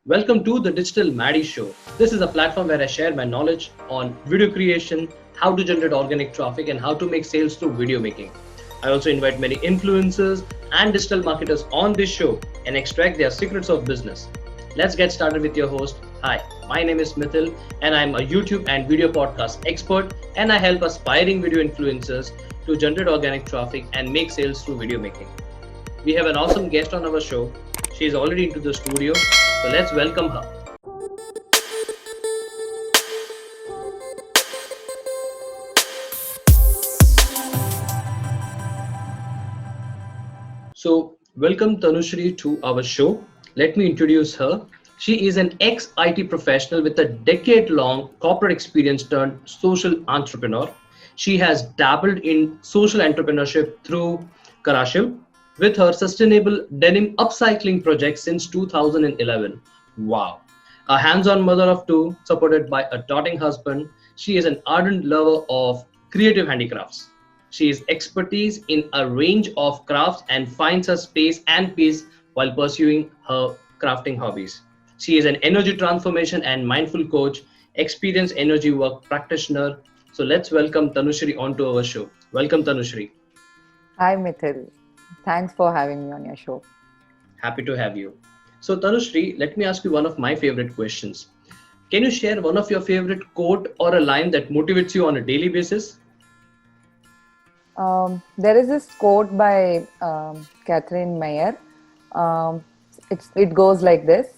Welcome to the Digital Maddie Show. This is a platform where I share my knowledge on video creation, how to generate organic traffic, and how to make sales through video making. I also invite many influencers and digital marketers on this show and extract their secrets of business. Let's get started with your host. Hi, my name is Mithil, and I'm a YouTube and video podcast expert, and I help aspiring video influencers to generate organic traffic and make sales through video making. We have an awesome guest on our show. She is already into the studio, so let's welcome her. So, welcome Tanushri to our show. Let me introduce her. She is an ex IT professional with a decade long corporate experience turned social entrepreneur. She has dabbled in social entrepreneurship through Karashil with her sustainable denim upcycling project since 2011. Wow. A hands on mother of two, supported by a doting husband, she is an ardent lover of creative handicrafts. She is expertise in a range of crafts and finds her space and peace while pursuing her crafting hobbies. She is an energy transformation and mindful coach, experienced energy work practitioner. So let's welcome Tanushri onto our show. Welcome, Tanushri. Hi, Mithil. Thanks for having me on your show. Happy to have you. So, Tanushri, let me ask you one of my favorite questions. Can you share one of your favorite quote or a line that motivates you on a daily basis? There is this quote by Catherine Mayer. Um, it goes like this: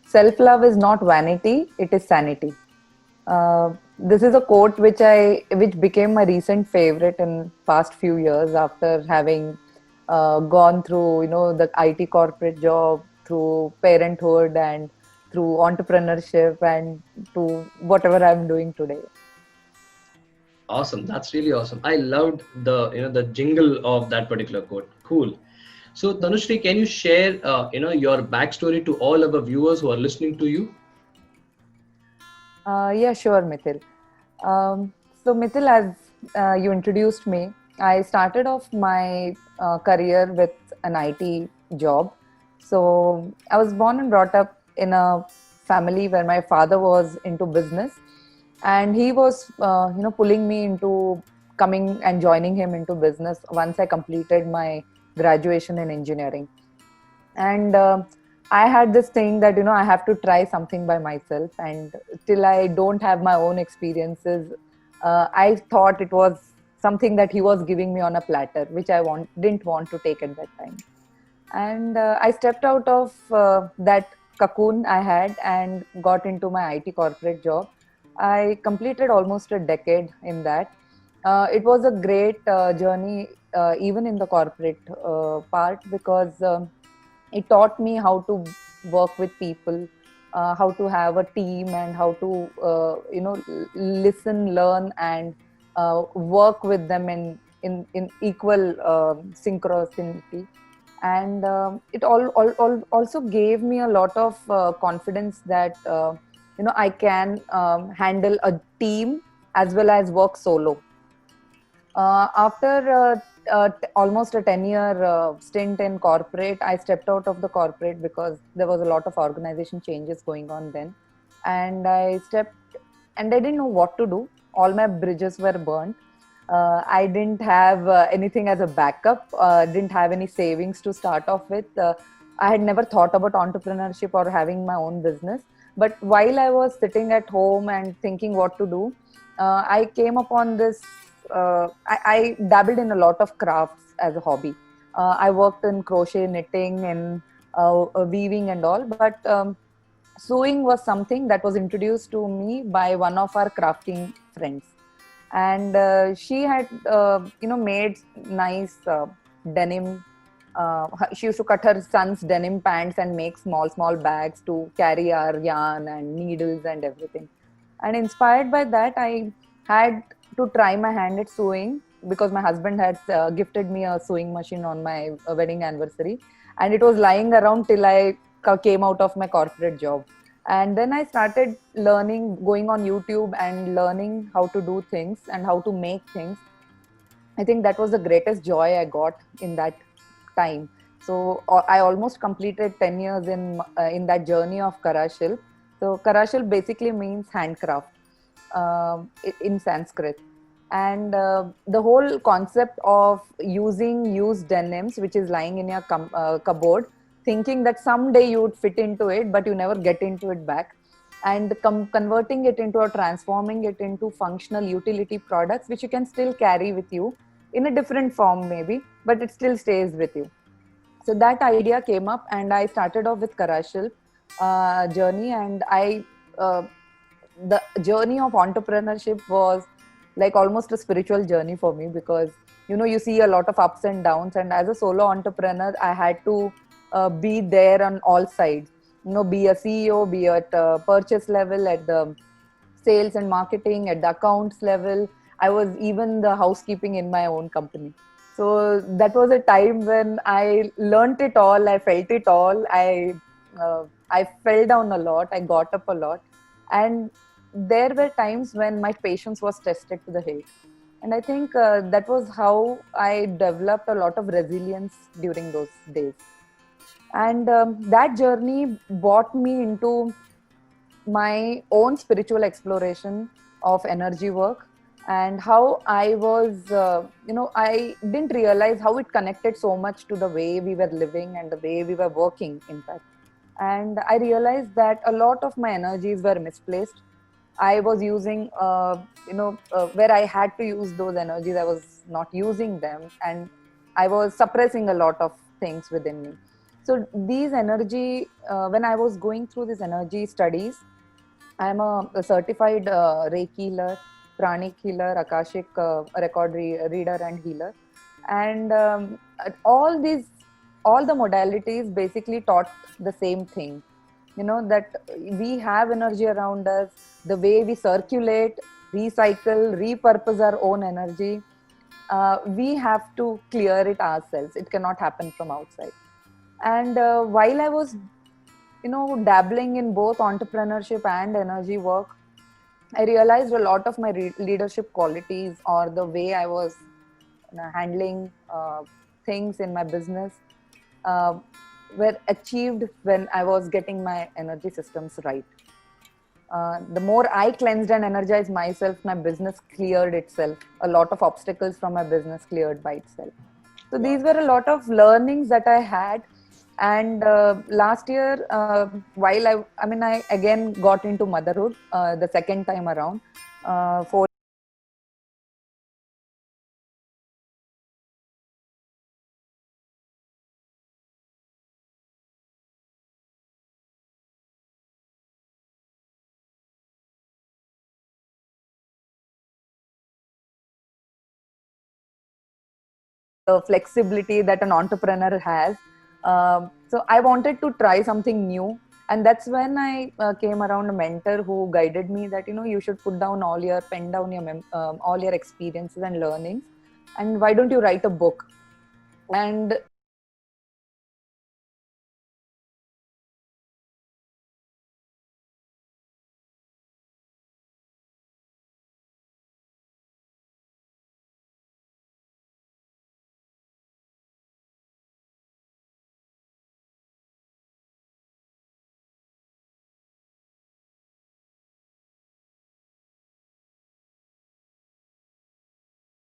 "Self-love is not vanity; it is sanity." This is a quote which became my recent favorite in past few years after having gone through the IT corporate job, through parenthood, and through entrepreneurship, and to whatever I'm doing today. Awesome. That's really awesome. I loved the jingle of that particular quote. Cool. So, Tanushri, can you share your backstory to all of our viewers who are listening to you? Yeah, sure, Mithil. So, Mithil, as you introduced me, I started off my career with an IT job. So, I was born and brought up in a family where my father was into business, and he was, pulling me into coming and joining him into business once I completed my graduation in engineering. And I had this thing that I have to try something by myself, and till I don't have my own experiences, I thought it was something that he was giving me on a platter, which I didn't want to take at that time. And I stepped out of that cocoon I had and got into my IT corporate job. I completed almost a decade in that. It was a great journey, even in the corporate part, because it taught me how to work with people, how to have a team, and how to listen, learn, and work with them in equal synchronicity. And it also gave me a lot of confidence that I can handle a team as well as work solo. After almost a 10-year stint in corporate, I stepped out of the corporate because there was a lot of organization changes going on then. And I didn't know what to do. All my bridges were burnt. I didn't have anything as a backup, didn't have any savings to start off with. I had never thought about entrepreneurship or having my own business. But while I was sitting at home and thinking what to do, I came upon this. I dabbled in a lot of crafts as a hobby. I worked in crochet, knitting, and weaving and all. But sewing was something that was introduced to me by one of our crafting friends, and she had made nice denim. She used to cut her son's denim pants and make small bags to carry our yarn and needles and everything. And inspired by that, I had to try my hand at sewing because my husband had gifted me a sewing machine on my wedding anniversary, and it was lying around till I came out of my corporate job. And then I started learning, going on YouTube and learning how to do things and how to make things. I think that was the greatest joy I got in that time. So I almost completed 10 years in that journey of Karashil. So Karashil basically means handcraft in Sanskrit. And the whole concept of using used denims, which is lying in your cupboard, thinking that someday you would fit into it, but you never get into it back, and converting it into or transforming it into functional utility products, which you can still carry with you in a different form, maybe, but it still stays with you. So that idea came up, and I started off with Karashil journey. And uh, the journey of entrepreneurship was like almost a spiritual journey for me, because you see a lot of ups and downs, and as a solo entrepreneur I had to be there on all sides, be a CEO, be at purchase level, at the sales and marketing, at the accounts level. I was even the housekeeping in my own company. So that was a time when I learnt it all, I felt it all. I fell down a lot, I got up a lot, and there were times when my patience was tested to the hilt. And I think that was how I developed a lot of resilience during those days. And that journey brought me into my own spiritual exploration of energy work, and how I was, I didn't realize how it connected so much to the way we were living and the way we were working, in fact. And I realized that a lot of my energies were misplaced. I was using, where I had to use those energies, I was not using them, and I was suppressing a lot of things within me. So these energy, when I was going through these energy studies, I'm a certified Reiki healer, pranic healer, Akashic reader and healer. And all the modalities basically taught the same thing. That we have energy around us, the way we circulate, recycle, repurpose our own energy. We have to clear it ourselves. It cannot happen from outside. And while I was dabbling in both entrepreneurship and energy work, I realized a lot of my leadership qualities, or the way I was handling things in my business, uh, were achieved when I was getting my energy systems right. The more I cleansed and energized myself, my business cleared itself. A lot of obstacles from my business cleared by itself. So Wow. these were a lot of learnings that I had. And last year, while I again got into motherhood the second time around. For the flexibility that an entrepreneur has. So I wanted to try something new. And that's when I came around a mentor who guided me that, you should pen down all your experiences and learnings. And why don't you write a book? And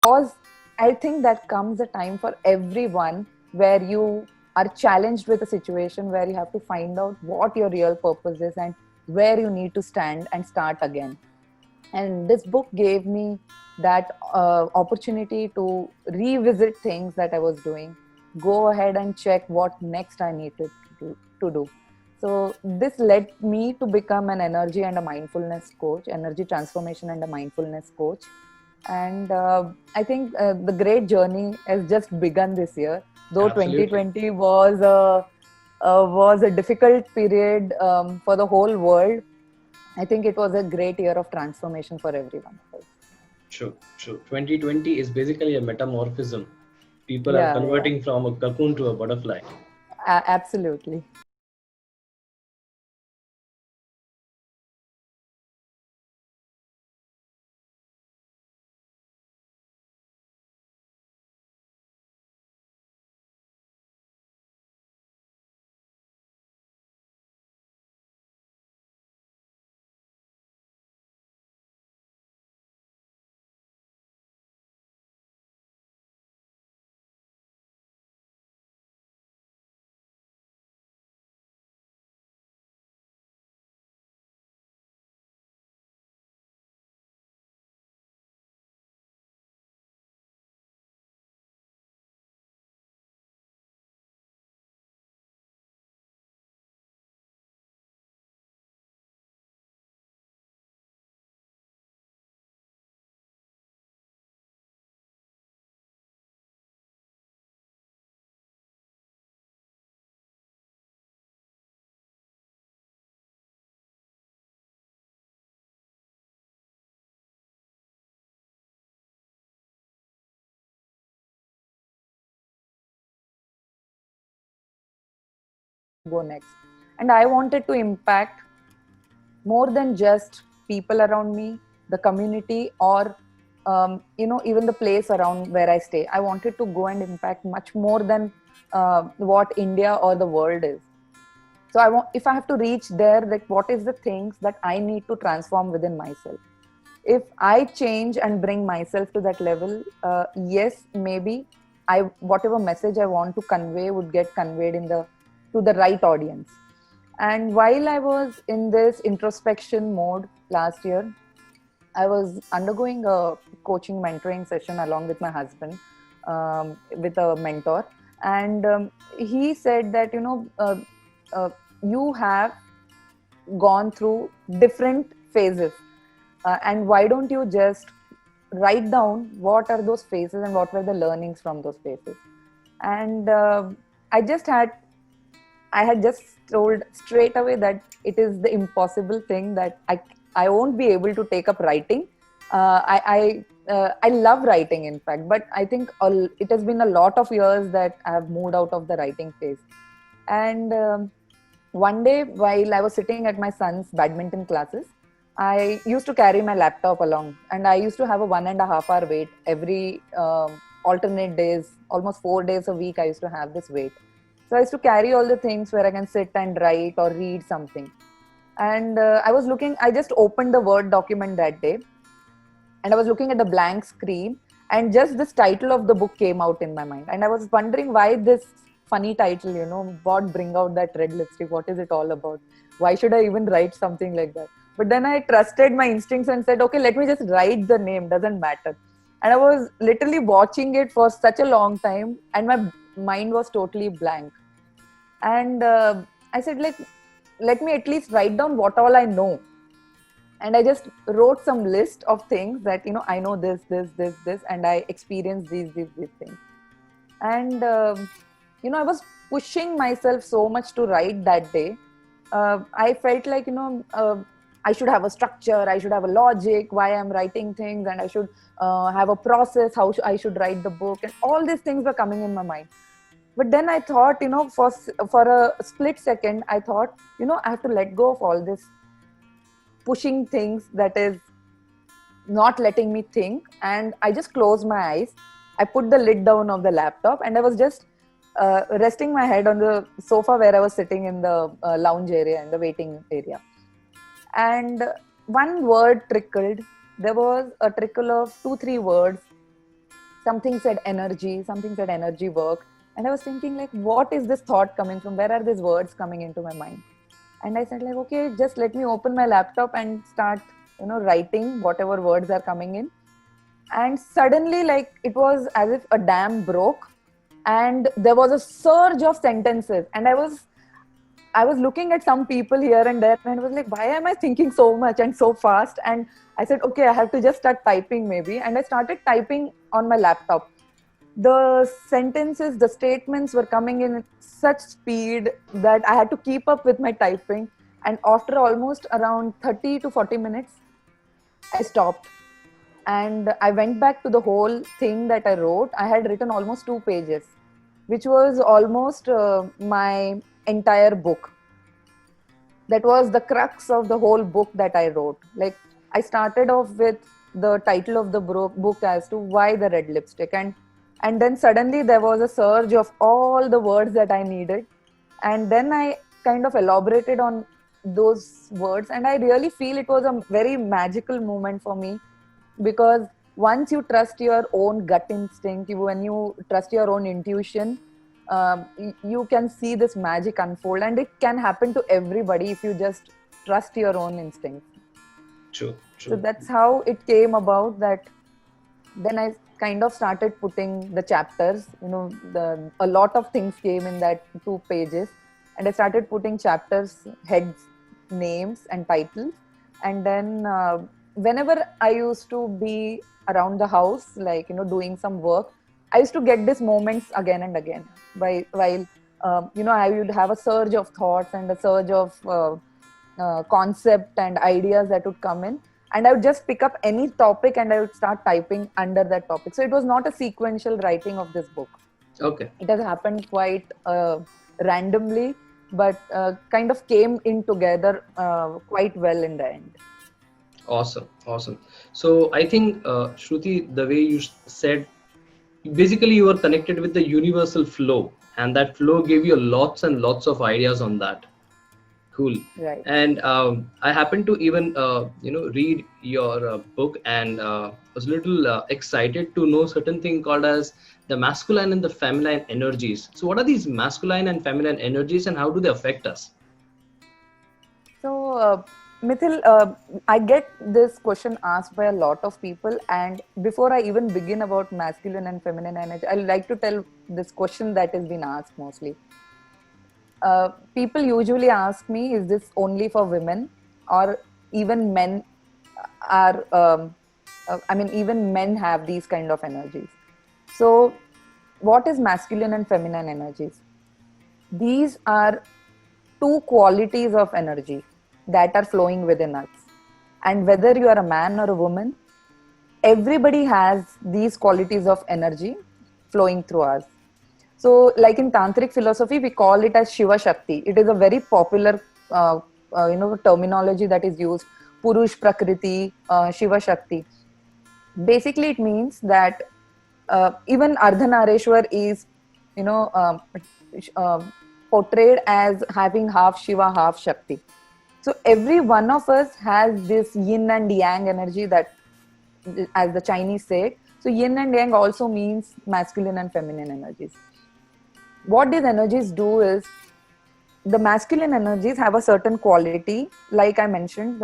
because I think that comes a time for everyone where you are challenged with a situation where you have to find out what your real purpose is and where you need to stand and start again. And this book gave me that opportunity to revisit things that I was doing, go ahead and check what next I needed to do. So this led me to become an energy and a mindfulness coach, energy transformation and a mindfulness coach. And I think the great journey has just begun this year. Though Absolutely. 2020 was a difficult period for the whole world, I think it was a great year of transformation for everyone of us. True, true. 2020 is basically a metamorphism. People are Yeah, yeah, converting from a cocoon to a butterfly. absolutely. go next. And I wanted to impact more than just people around me, the community, or even the place around where I stay. I wanted to go and impact much more than what India or the world is. So I want, if I have to reach there, like what is the things that I need to transform within myself? If I change and bring myself to that level, yes, maybe I whatever message I want to convey would get conveyed in the to the right audience. And while I was in this introspection mode last year, I was undergoing a coaching mentoring session along with my husband, with a mentor, and he said that you have gone through different phases, and why don't you just write down what are those phases and what were the learnings from those phases? And I just had I had just told straight away that it is the impossible thing that I won't be able to take up writing. I love writing, in fact, but I think it has been a lot of years that I have moved out of the writing phase. And one day, while I was sitting at my son's badminton classes, I used to carry my laptop along, and I used to have a 1.5 hour wait every alternate days, almost 4 days a week. I used to have this wait. So I used to carry all the things where I can sit and write or read something. And I just opened the Word document that day, and I was looking at the blank screen, and just this title of the book came out in my mind. And I was wondering why this funny title, what bring out that red lipstick? What is it all about? Why should I even write something like that? But then I trusted my instincts and said, okay, let me just write the name, doesn't matter. And I was literally watching it for such a long time, and my mind was totally blank. And I said, let me at least write down what all I know. And I just wrote some list of things that, I know this, and I experienced these things. And, I was pushing myself so much to write that day. I felt like, I should have a structure, I should have a logic, why I'm writing things, and I should have a process, how I should write the book. And all these things were coming in my mind. But then I thought, for a split second, I thought, I have to let go of all this pushing things that is not letting me think. And I just closed my eyes. I put the lid down of the laptop, and I was just resting my head on the sofa where I was sitting in the lounge area, in the waiting area. And one word trickled. There was a trickle of 2-3 words. Something said energy, something said energy work. And I was thinking, like, what is this thought coming from? Where are these words coming into my mind? And I said, like, okay, just let me open my laptop and start, writing whatever words are coming in. And suddenly, like, it was as if a dam broke, and there was a surge of sentences. And I was looking at some people here and there, and I was like, why am I thinking so much and so fast? And I said, okay, I have to just start typing maybe. And I started typing on my laptop. The sentences, the statements were coming in such speed that I had to keep up with my typing. And after almost around 30 to 40 minutes, I stopped. And I went back to the whole thing that I wrote. I had written almost 2 pages, which was almost my entire book. That was the crux of the whole book that I wrote. Like, I started off with the title of the book as to why the red lipstick. And then suddenly there was a surge of all the words that I needed. And then I kind of elaborated on those words. And I really feel it was a very magical moment for me, because once you trust your own gut instinct, when you trust your own intuition, you can see this magic unfold. And it can happen to everybody if you just trust your own instinct. True. So that's how it came about, that then I kind of started putting the chapters, a lot of things came in that 2 pages, and I started putting chapters, heads, names and titles. And then whenever I used to be around the house, like, doing some work, I used to get these moments again and again, while I would have a surge of thoughts and a surge of concept and ideas that would come in. And I would just pick up any topic and I would start typing under that topic. So it was not a sequential writing of this book. Okay. It has happened quite randomly. but kind of came in together quite well in the end. Awesome, awesome. So I think, Shruti, the way you said, basically you are connected with the universal flow, and that flow gave you lots and lots of ideas on that. Cool. Right. And I happened to even read your book, and was a little excited to know certain thing called as the masculine and the feminine energies. So what are these masculine and feminine energies, and how do they affect us? So, Mithil, I get this question asked by a lot of people, and before I even begin about masculine and feminine energy, I like to tell this question that has been asked mostly. People usually ask me, is this only for women, or even men are? I mean, even men have these kind of energies. So, what is masculine and feminine energies? These are two qualities of energy that are flowing within us. And whether you are a man or a woman, everybody has these qualities of energy flowing through us. So, like in tantric philosophy, we call it as Shiva Shakti. It is a very popular, terminology that is used. Purush Prakriti, Shiva Shakti. Basically, it means that even Ardhanareshwar is, you know, uh, portrayed as having half Shiva, half Shakti. So every one of us has this yin and yang energy that, as the Chinese say. So yin and yang also means masculine and feminine energies. What these energies do is, the masculine energies have a certain quality. Like I mentioned,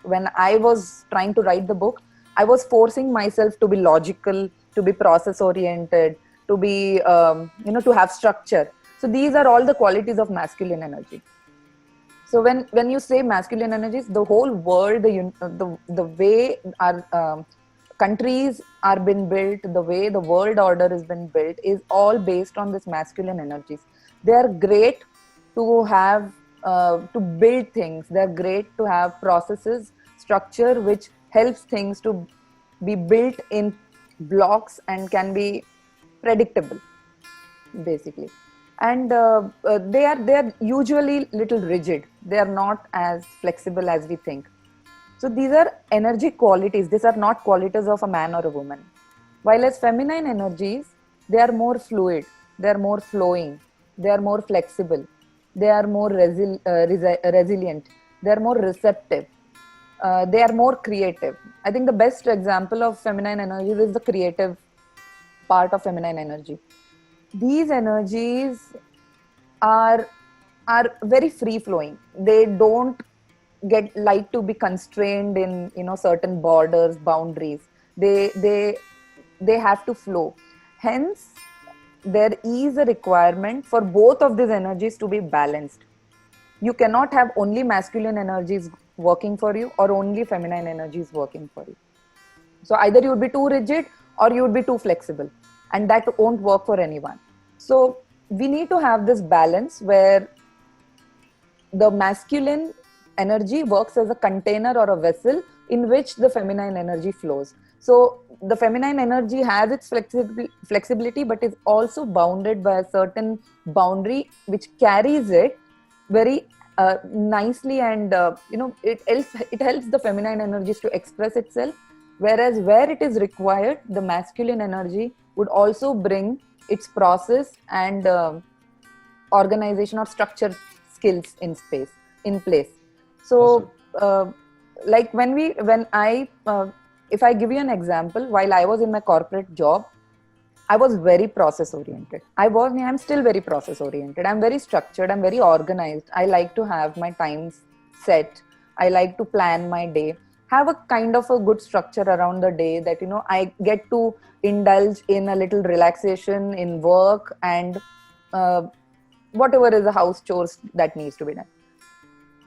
when I was trying to write the book, I was forcing myself to be logical, to be process oriented, to be, to have structure. So these are all the qualities of masculine energy. So when you say masculine energies, the whole world, the way our countries are been built, the way the world order has been built, is all based on this masculine energies. They are great to have, to build things. They are great to have processes, structure, which helps things to be built in blocks and can be predictable, basically. And they are usually little rigid. They are not as flexible as we think. So these are energy qualities. These are not qualities of a man or a woman. While as feminine energies, they are more fluid, they are more flowing, they are more flexible, they are more resilient, they are more receptive, they are more creative. I think the best example of feminine energies is the creative part of feminine energy. These energies are are very free flowing. They don't get like to be constrained in, certain borders, boundaries. They they they have to flow. Hence, there is a requirement for both of these energies to be balanced. You cannot have only masculine energies working for you or only feminine energies working for you. So either you would be too rigid or you would be too flexible, and that won't work for anyone. So we need to have this balance where the masculine energy works as a container or a vessel in which the feminine energy flows. So the feminine energy has its flexibility, but is also bounded by a certain boundary which carries it very nicely, and it helps the feminine energies to express itself. Whereas where it is required, the masculine energy would also bring its process and organization or structure skills in place. Awesome. So like when I if I give you an example, while I was in my corporate job, I was very process oriented. I'm still very process oriented. I'm very structured, I'm very organized. I like to have my times set. I like to plan my day, have a kind of a good structure around the day, that I get to indulge in a little relaxation in work, and uh, whatever is the house chores that needs to be done.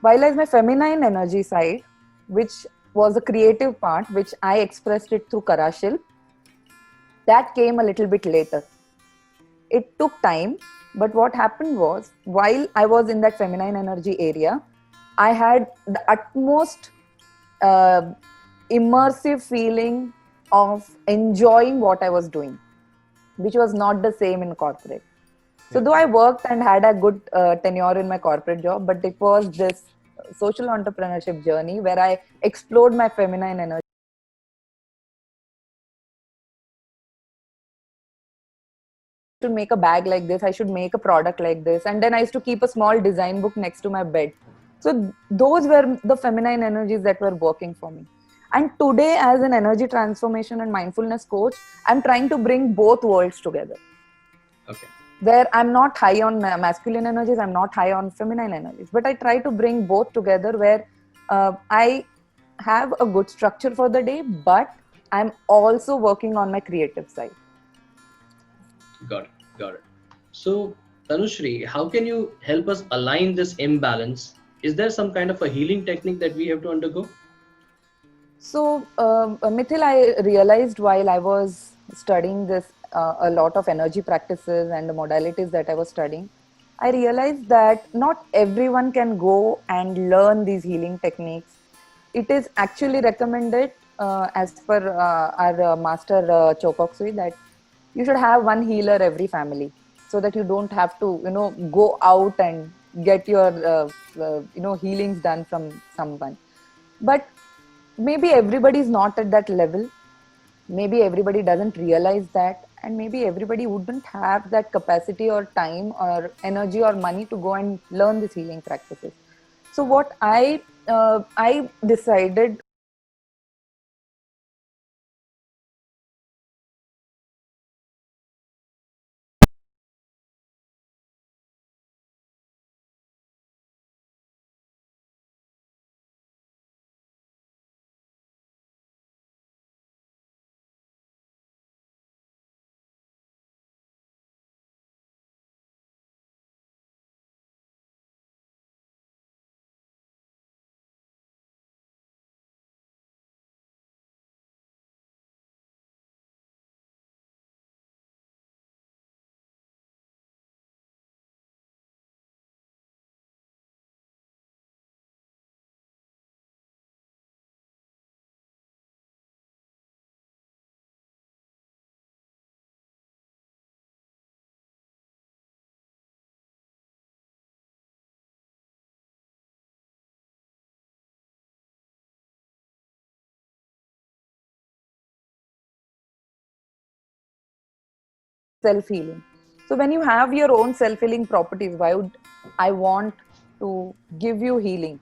While as my feminine energy side, which was a creative part, which I expressed it through Karashil, that came a little bit later. It took time, but what happened was, while I was in that feminine energy area, I had the utmost uh, immersive feeling of enjoying what I was doing, which was not the same in corporate. So though I worked and had a good tenure in my corporate job, but it was this social entrepreneurship journey where I explored my feminine energy. I should make a bag like this, I should make a product like this. And then I used to keep a small design book next to my bed. So those were the feminine energies that were working for me. And today, as an energy transformation and mindfulness coach, I'm trying to bring both worlds together. Okay. Where I'm not high on masculine energies, I'm not high on feminine energies, but I try to bring both together where I have a good structure for the day, but I'm also working on my creative side. Got it. Got it. So, Tanushri, how can you help us align this imbalance? Is there some kind of a healing technique that we have to undergo? So, Mithil, I realized while I was studying this, a lot of energy practices and the modalities that I was studying, I realized that not everyone can go and learn these healing techniques. It is actually recommended, as per our master Chopak Sui, that you should have one healer every family, so that you don't have to, go out and get your, healings done from someone. But maybe everybody is not at that level. Maybe everybody doesn't realize that, and maybe everybody wouldn't have that capacity or time or energy or money to go and learn these healing practices. So what I decided, self healing. So when you have your own self healing properties, why would I want to give you healing?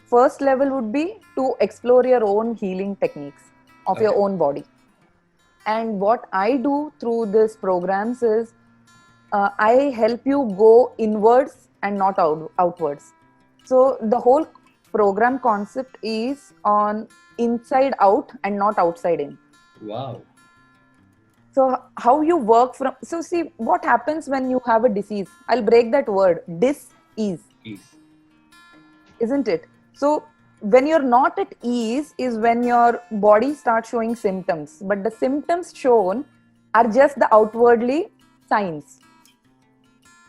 First level would be to explore your own healing techniques of your Okay. own body. And what I do through these programs is, I help you go inwards and not outwards. So the whole program concept is on inside out and not outside in. Wow. So how you work from, so see what happens when you have a disease. I'll break that word, dis-ease, Ease. isn't it? So when you're not at ease is when your body starts showing symptoms, but the symptoms shown are just the outwardly signs.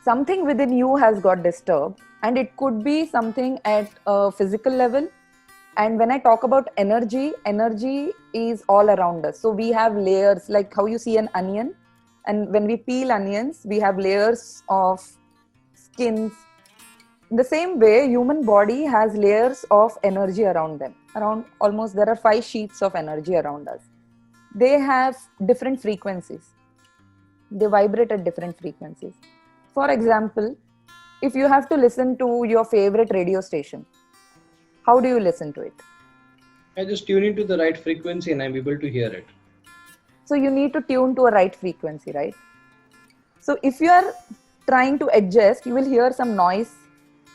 Something within you has got disturbed, and it could be something at a physical level. And when I talk about energy, energy is all around us. So we have layers, like how you see an onion, and when we peel onions we have layers of skins. In the same way, human body has layers of energy around them. Around, almost there are 5 sheets of energy around us. They have different frequencies. They vibrate at different frequencies. For example, if you have to listen to your favorite radio station, how do you listen to it? I just tune into the right frequency and I'm able to hear it. So you need to tune to a right frequency, right? So if you are trying to adjust, you will hear some noise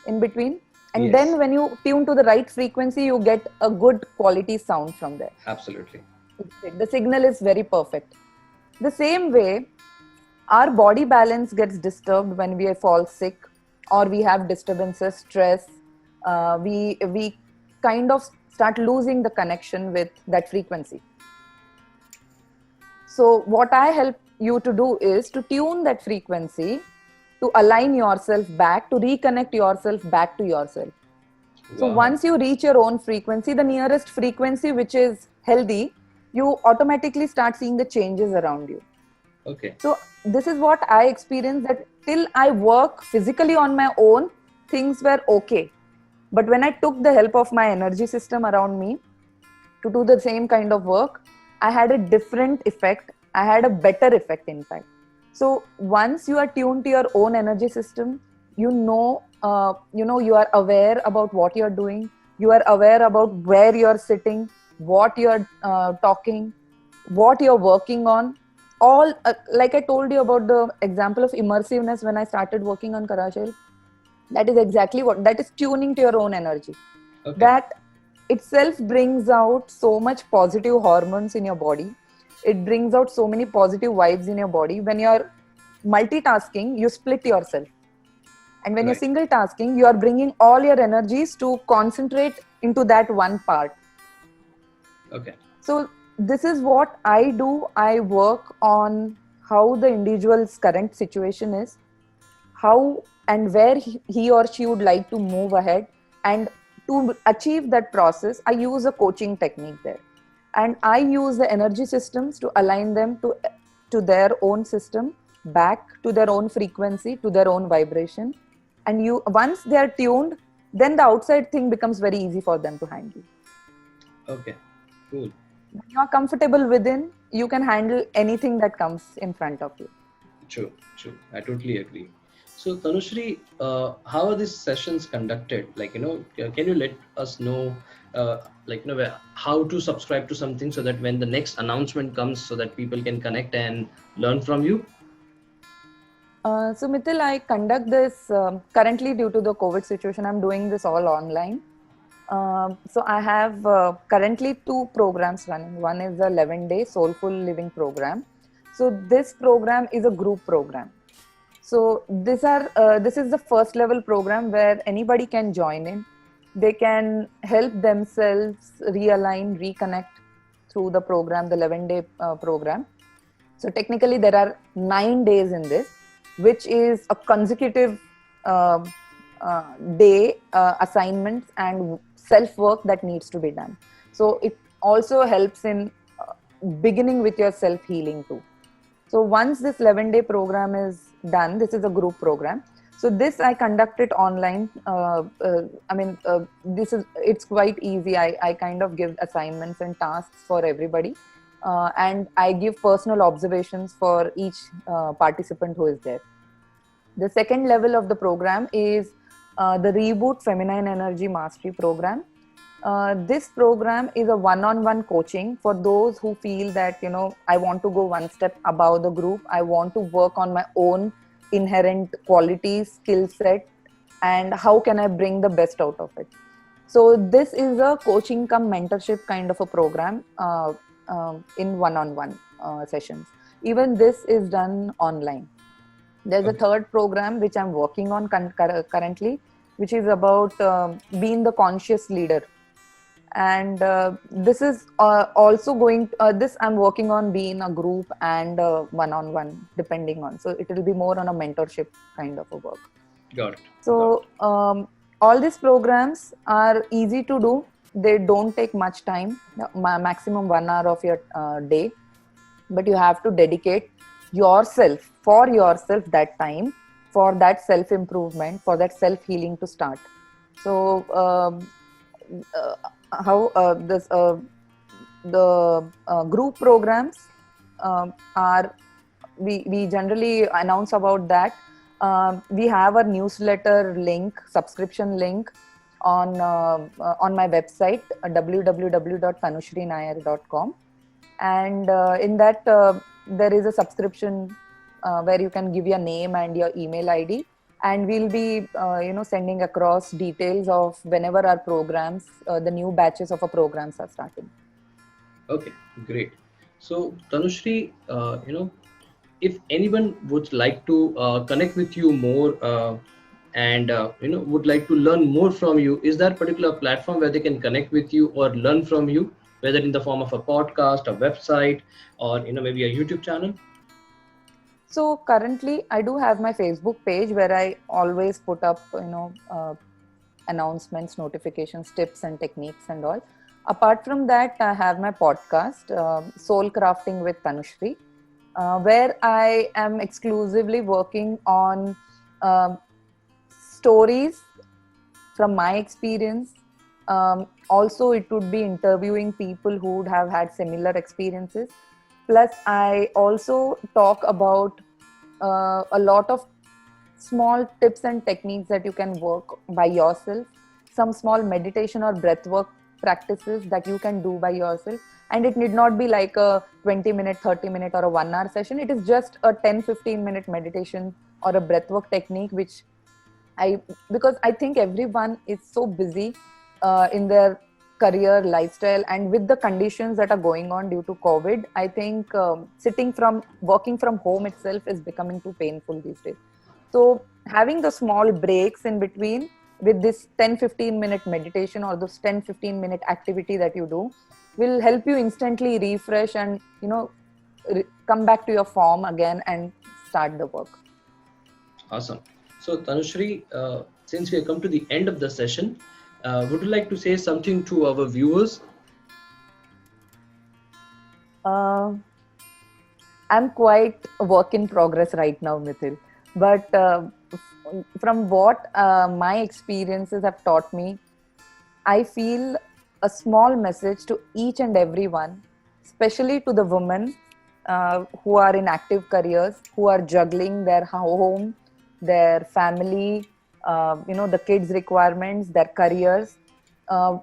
in between. And Yes. then when you tune to the right frequency, you get a good quality sound from there. Absolutely. The signal is very perfect. The same way, our body balance gets disturbed when we fall sick or we have disturbances, stress. We kind of start losing the connection with that frequency. So what I help you to do is to tune that frequency, to align yourself back, to reconnect yourself back to yourself. So Wow. once you reach your own frequency, the nearest frequency which is healthy, you automatically start seeing the changes around you. Okay. So this is what I experienced, that till I work physically on my own, things were okay. But when I took the help of my energy system around me to do the same kind of work, I had a different effect. I had a better effect, in fact. So once you are tuned to your own energy system, you are aware about what you're doing. You are aware about where you're sitting, what you're talking, what you're working on. All like I told you about the example of immersiveness when I started working on Karashel. That is exactly what that is, tuning to your own energy. Okay. That itself brings out so much positive hormones in your body. It brings out so many positive vibes in your body. When you're multitasking, you split yourself. And when you're Right. single tasking, you are bringing all your energies to concentrate into that one part. Okay. So this is what I do. I work on how the individual's current situation is, how and where he or she would like to move ahead. And to achieve that process, I use a coaching technique there. And I use the energy systems to align them to their own system, back to their own frequency, to their own vibration. And you once they are tuned, then the outside thing becomes very easy for them to handle. Okay. Cool. When you are comfortable within, you can handle anything that comes in front of you. True. True. I totally agree. So, Tanushri, how are these sessions conducted? Like, can you let us know, how to subscribe to something so that when the next announcement comes, so that people can connect and learn from you? So Mithil, I conduct this currently due to the COVID situation. I'm doing this all online. So I have currently two programs running. One is the 11-day Soulful Living program. So this program is a group program. So this is the first level program where anybody can join in. They can help themselves realign, reconnect through the program, the 11-day program. So technically, there are 9 days in this, which is a consecutive uh, day assignments and self work that needs to be done. So it also helps in beginning with your self healing too. So once this 11-day program is done, this is a group program. So this I conduct it online. This is it's quite easy. I kind of give assignments and tasks for everybody, and I give personal observations for each participant who is there. The second level of the program is the Reboot Feminine Energy Mastery program. This program is a one-on-one coaching for those who feel that, I want to go one step above the group. I want to work on my own inherent qualities, skill set, and how can I bring the best out of it. So this is a coaching cum mentorship kind of a program in one-on-one sessions. Even this is done online. There's a Okay. third program which I'm working on currently, which is about being the conscious leader. And this is also going this I'm working on being a group and one-on-one, depending on, so it will be more on a mentorship kind of a work. Got it. Got So all these programs are easy to do. They don't take much time, maximum 1 hour of your day, but you have to dedicate yourself that time for that self improvement, for that self healing to start. So uh, how this the group programs are we generally announce about that. We have a newsletter link, subscription link on my website www.tanushrinayar.com, and in that there is a subscription where you can give your name and your email ID, and we'll be sending across details of whenever our programs, the new batches of our programs are starting. Okay, great. So, Tanushri, if anyone would like to connect with you more and would like to learn more from you, is there a particular platform where they can connect with you or learn from you, whether in the form of a podcast, a website, or maybe a YouTube channel? So currently I do have my Facebook page where I always put up announcements, notifications, tips and techniques and all. Apart from that, I have my podcast, Soul Crafting with Tanushri. where I am exclusively working on um stories from my experience. Also, it would be interviewing people who would have had similar experiences. Plus, I also talk about a lot of small tips and techniques that you can work by yourself, some small meditation or breath work practices that you can do by yourself. And it need not be like a 20-minute, 30-minute, or a 1 hour session. It is just a 10-15 minute meditation or a breathwork technique, which I because I think everyone is so busy in their career lifestyle, and with the conditions that are going on due to COVID, I think working from home itself is becoming too painful these days. So having the small breaks in between with this 10-15 minute meditation or those 10-15 minute activity that you do will help you instantly refresh and come back to your form again and start the work. Awesome. So, Tanushri, since we have come to the end of the session, would you like to say something to our viewers? Uh, I'm quite a work in progress right now, Mithil. But from what my experiences have taught me, I feel a small message to each and everyone, especially to the women who are in active careers, who are juggling their home, their family, the kids' requirements, their careers.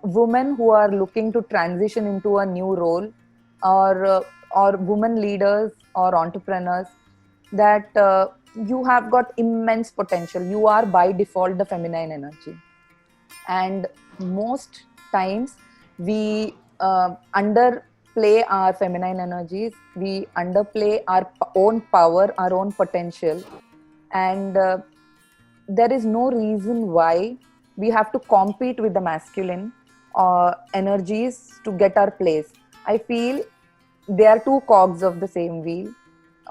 Women who are looking to transition into a new role, or women leaders or entrepreneurs, that you have got immense potential. You are by default the feminine energy, and most times we underplay our feminine energies, we underplay our own power, our own potential, and there is no reason why we have to compete with the masculine energies to get our place. I feel they are two cogs of the same wheel,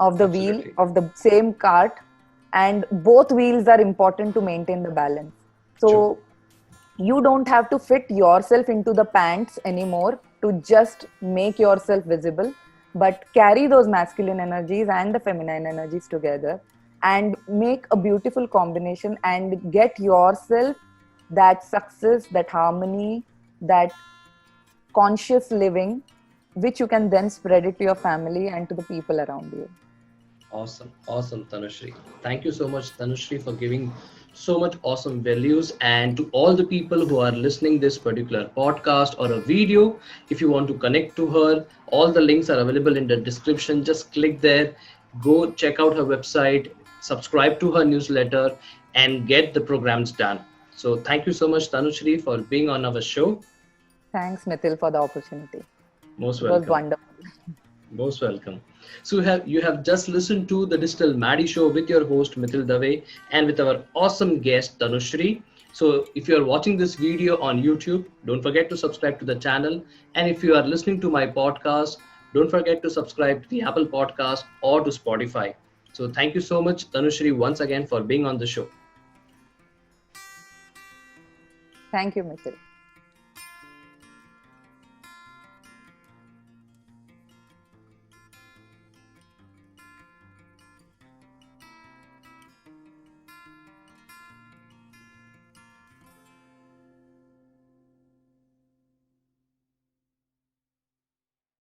Absolutely. of the same cart, and both wheels are important to maintain the balance. True. So you don't have to fit yourself into the pants anymore to just make yourself visible, but carry those masculine energies and the feminine energies together and make a beautiful combination and get yourself that success, that harmony, that conscious living, which you can then spread it to your family and to the people around you. Awesome. Awesome, Tanushri. Thank you so much, Tanushri, for giving so much awesome values. And to all the people who are listening this particular podcast or a video, if you want to connect to her, all the links are available in the description. Just click there, go check out her website, subscribe to her newsletter, and get the programs done. So thank you so much, Tanushri, for being on our show. Thanks, Mithil, for the opportunity. Most It was welcome. wonderful. Most welcome. So you have just listened to the Digital Maddie Show with your host Mithil Dave and with our awesome guest Tanushri. So if you are watching this video on YouTube, don't forget to subscribe to the channel. And if you are listening to my podcast, don't forget to subscribe to the Apple Podcast or to Spotify. So thank you so much, Tanushri, once again for being on the show. Thank you, Mithil.